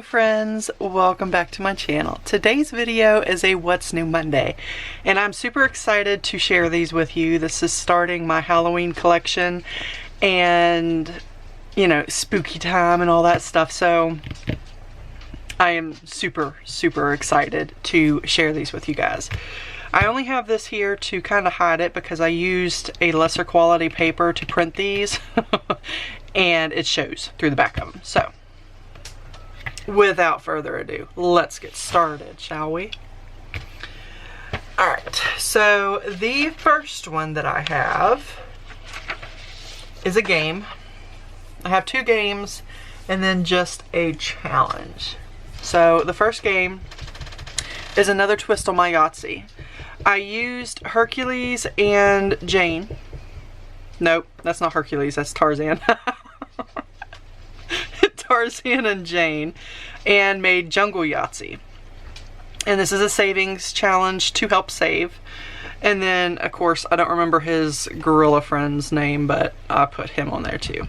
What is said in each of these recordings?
Hello friends, welcome back to my channel. Today's video is a What's New Monday, and I'm super excited to share these with you. This is starting my Halloween collection and, you know, spooky time and all that stuff, so I am super excited to share these with you guys. I only have this here to kind of hide it because I used a lesser quality paper to print these and it shows through the back of them. So without further ado, let's get started, shall we? Alright, so the first one that I have is a game. I have two games and then just a challenge. So the first game is another twist on my Yahtzee. I used Hercules and Jane. Nope, that's not Hercules, that's Tarzan. Tarzan and Jane, and made Jungle Yahtzee. And this is a savings challenge to help save. And then, of course, I don't remember his gorilla friend's name, but I put him on there too.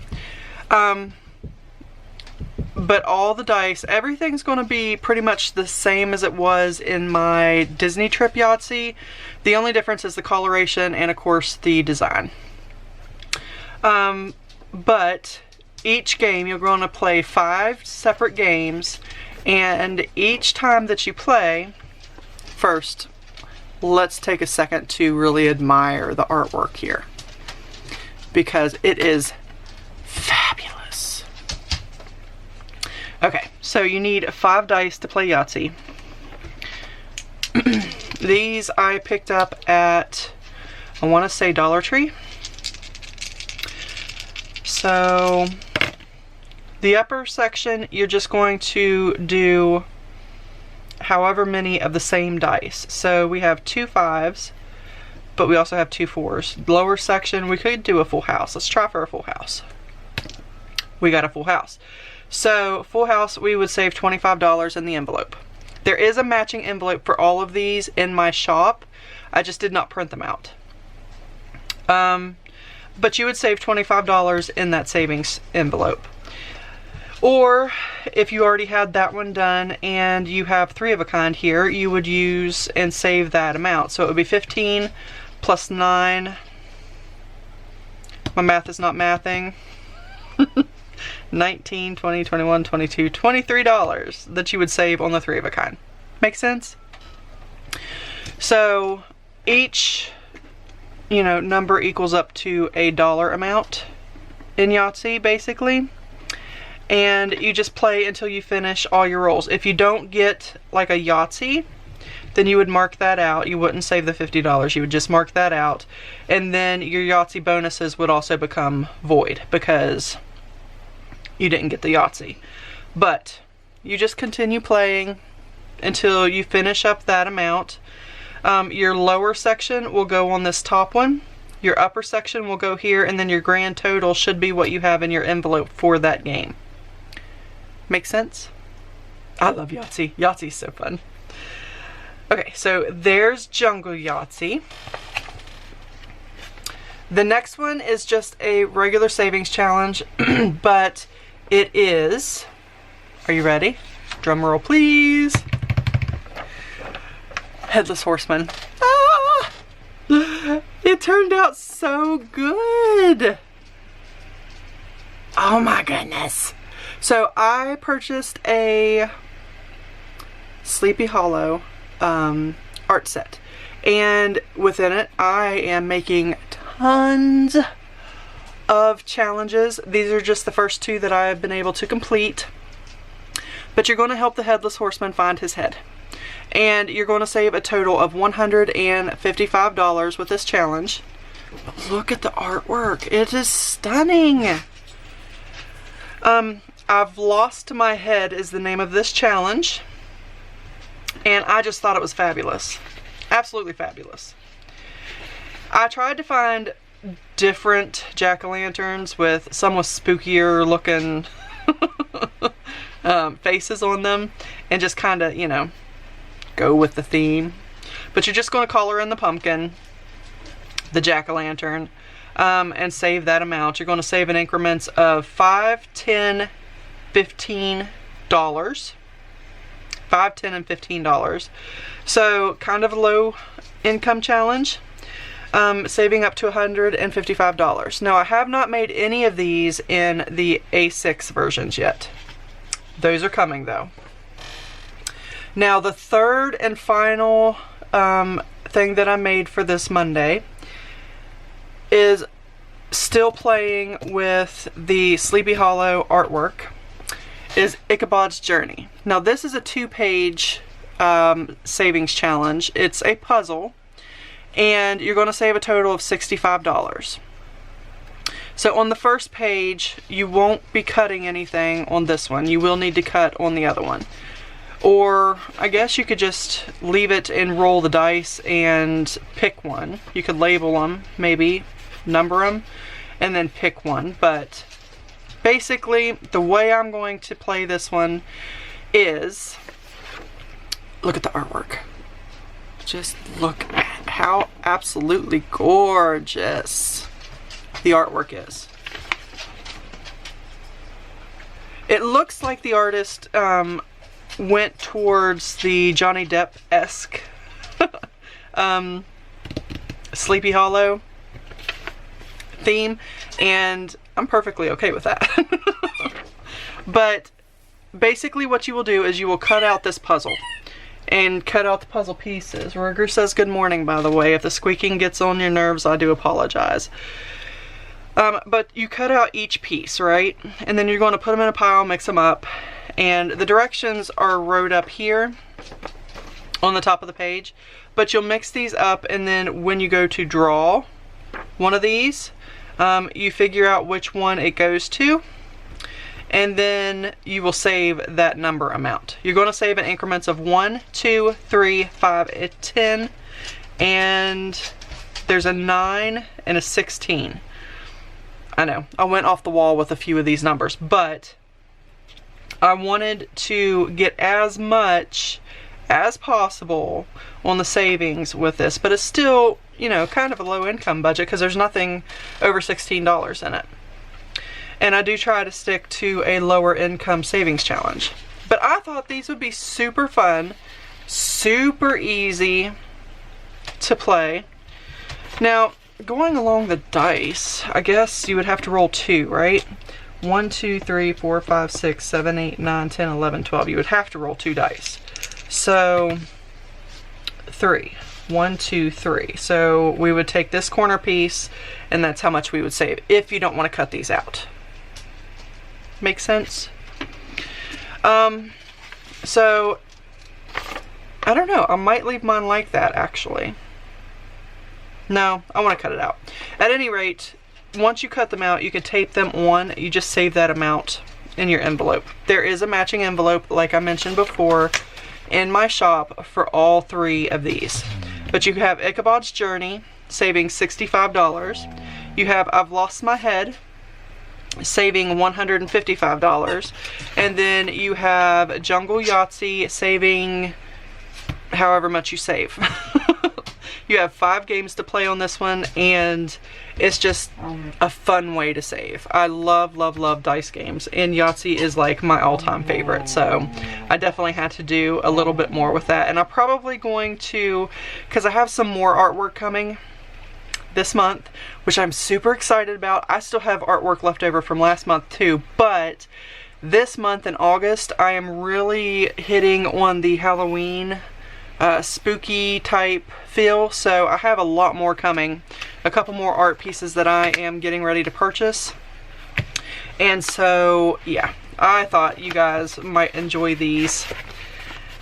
But all the dice, everything's going to be pretty much the same as it was in my Disney trip Yahtzee. The only difference is the coloration and, of course, the design. But each game, you're going to play 5 separate games, and each time that you play, first, let's take a second to really admire the artwork here, because it is fabulous. Okay, so you need 5 dice to play Yahtzee. These I picked up at, I want to say, Dollar Tree. So the upper section, you're just going to do however many of the same dice. So we have 2 5s, but we also have 2 4s. Lower section, we could do a full house. Let's try for a full house. We got a full house. So full house, we would save $25 in the envelope. There is a matching envelope for all of these in my shop. I just did not print them out. But you would save $25 in that savings envelope. Or if you already had that one done and you have 3 of a kind here, you would use and save that amount. So it would be 15 plus 9. My math is not mathing. 19, 20, 21, 22, $23 that you would save on the 3 of a kind. Make sense? So each, you know, number equals up to a dollar amount in Yahtzee, basically. And you just play until you finish all your rolls. If you don't get like a Yahtzee, then you would mark that out. You wouldn't save the $50. You would just mark that out. And then your Yahtzee bonuses would also become void because you didn't get the Yahtzee. But you just continue playing until you finish up that amount. Your lower section will go on this top one. Your upper section will go here, and then your grand total should be what you have in your envelope for that game. Make sense? I love Yahtzee. Yahtzee's so fun. Okay, so there's Jungle Yahtzee. The next one is just a regular savings challenge, but it is, are you ready? Drum roll, please. Headless Horseman. Ah! It turned out so good. Oh my goodness. So I purchased a Sleepy Hollow art set, and within it I am making tons of challenges. These are just the first 2 that I've been able to complete, but you're going to help the Headless Horseman find his head, and you're going to save a total of $155 with this challenge. But look at the artwork, it is stunning. I've Lost My Head is the name of this challenge, and I just thought it was fabulous. Absolutely fabulous. I tried to find different jack-o'-lanterns with some with spookier looking faces on them, and just kind of, you know, go with the theme. But you're just going to color in the pumpkin, the jack-o'-lantern, and save that amount. You're going to save in increments of $5, $10, $15. $5, $10, and $15. So kind of a low income challenge. Saving up to $155. Now I have not made any of these in the A6 versions yet. Those are coming though. Now the third and final thing that I made for this Monday is still playing with the Sleepy Hollow artwork, is Ichabod's Journey. Now this is a 2-page savings challenge. It's a puzzle, and you're going to save a total of $65. So on the first page, you won't be cutting anything on this one. You will need to cut on the other one. Or I guess you could just leave it and roll the dice and pick one. You could label them, maybe number them, and then pick one. But basically, the way I'm going to play this one is, look at the artwork. Just look at how absolutely gorgeous the artwork is. It looks like the artist went towards the Johnny Depp-esque Sleepy Hollow theme, and I'm perfectly okay with that. But basically what you will do is you will cut out this puzzle and cut out the puzzle pieces. Ruger says good morning, by the way. If the squeaking gets on your nerves, I do apologize. But you cut out each piece, right? And then you're going to put them in a pile, mix them up. And the directions are wrote up here on the top of the page. But you'll mix these up, and then when you go to draw one of these, you figure out which one it goes to. And then you will save that number amount. You're going to save in increments of 1, 2, 3, 5, and 10. And there's a 9 and a 16. I know, I went off the wall with a few of these numbers, but I wanted to get as much as possible on the savings with this, but it's still, you know, kind of a low income budget because there's nothing over $16 in it. And I do try to stick to a lower income savings challenge. But I thought these would be super fun, super easy to play. Now, going along the dice, I guess you would have to roll 2, right? 1, 2, 3, 4, 5, 6, 7, 8, 9, 10, 11, 12. You would have to roll 2 dice. So 3. 1, 2, 3. So we would take this corner piece, and that's how much we would save if you don't want to cut these out. Make sense? So I don't know. I might leave mine like that, actually. No, I want to cut it out. At any rate, once you cut them out, you can tape them on. You just save that amount in your envelope. There is a matching envelope, like I mentioned before, in my shop for all 3 of these. But you have Ichabod's Journey, saving $65. You have I've Lost My Head, saving $155. And then you have Jungle Yahtzee, saving however much you save. You have 5 games to play on this one, and it's just a fun way to save. I love, love, love dice games, and Yahtzee is like my all-time favorite, so I definitely had to do a little bit more with that. And I'm probably going to, because I have some more artwork coming this month, which I'm super excited about. I still have artwork left over from last month too, but this month in August, I am really hitting on the Halloween spooky type feel, so I have a lot more coming. A couple more art pieces that I am getting ready to purchase. And so, yeah, I thought you guys might enjoy these.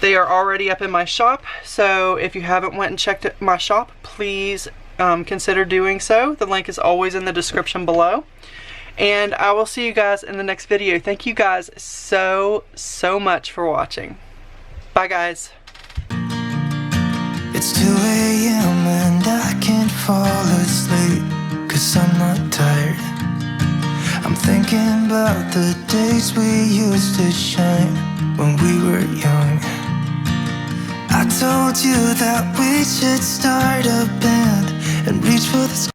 They are already up in my shop, so if you haven't went and checked my shop, please consider doing so. The link is always in the description below. And I will see you guys in the next video. Thank you guys so much for watching. Bye, guys. It's 2 a.m. and I can't fall asleep, 'cause I'm not tired. I'm thinking about the days we used to shine when we were young. I told you that we should start a band and reach for the sky.